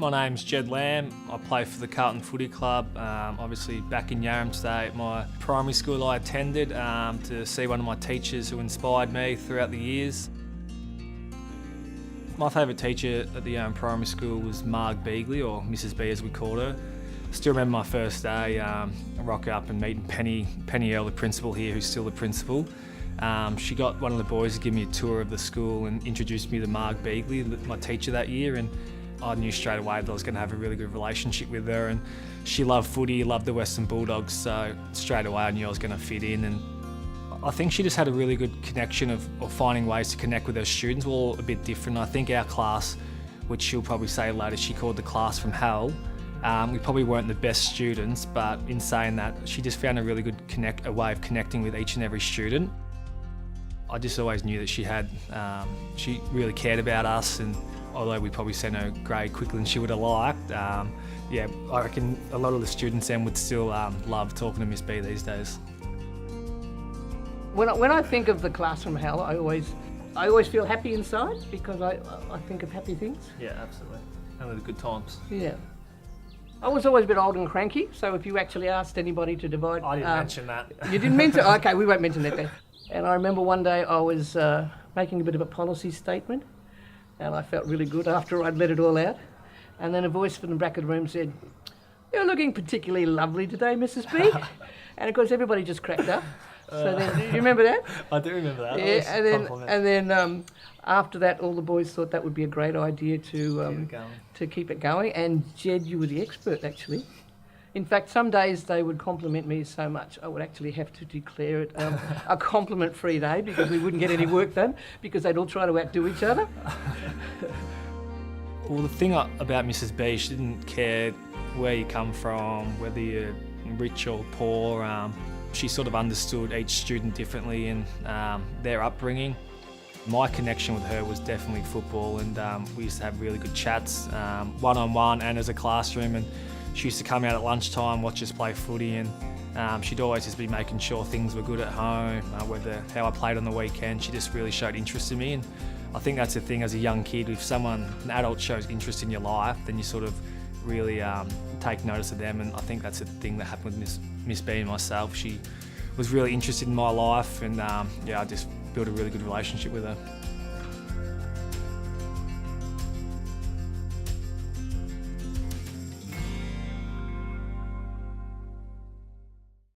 My name's Jed Lamb. I play for the Carlton Footy Club. Obviously back in Yarram State, my primary school I attended to see one of my teachers who inspired me throughout the years. My favourite teacher at the Yarram Primary School was Marg Beagley, or Mrs B as we called her. I still remember my first day, I rock up and meeting Penny Earl, the principal here, who's still the principal. She got one of the boys to give me a tour of the school and introduced me to Marg Beagley, my teacher that year, and I knew straight away that I was going to have a really good relationship with her, and she loved footy, loved the Western Bulldogs, so straight away I knew I was going to fit in. And I think she just had a really good connection of finding ways to connect with her students. We're all a bit different. I think our class, which she'll probably say later, she called the class from hell. We probably weren't the best students, but in saying that, she just found a really good way of connecting with each and every student. I just always knew that she really cared about us, and although we probably sent her grade quicker than she would have liked, yeah, I reckon a lot of the students then would still love talking to Miss B these days. When I think of the class from hell, I always feel happy inside because I think of happy things. Yeah, absolutely. Only the good times. Yeah. I was always a bit old and cranky, so if you actually asked anybody to divide... I didn't mention that. You didn't mention... Okay, we won't mention that then. And I remember one day I was making a bit of a policy statement, and I felt really good after I'd let it all out. And then a voice from the back of the room said, "You're looking particularly lovely today, Mrs B." And of course everybody just cracked up. So then, do you remember that? I do remember that. Yeah, and then after that, all the boys thought that would be a great idea to keep it going. And Jed, you were the expert actually. In fact, some days they would compliment me so much I would actually have to declare it a compliment-free day because we wouldn't get any work done because they'd all try to outdo each other. Well, the thing about Mrs B, she didn't care where you come from, whether you're rich or poor. She sort of understood each student differently and their upbringing. My connection with her was definitely football, and we used to have really good chats, one-on-one and as a classroom. And she used to come out at lunchtime, watch us play footy, and she'd always just be making sure things were good at home, whether how I played on the weekend. She just really showed interest in me, and I think that's the thing as a young kid. If an adult shows interest in your life, then you sort of really take notice of them, and I think that's the thing that happened with Miss B and myself. She was really interested in my life, and yeah, I just built a really good relationship with her.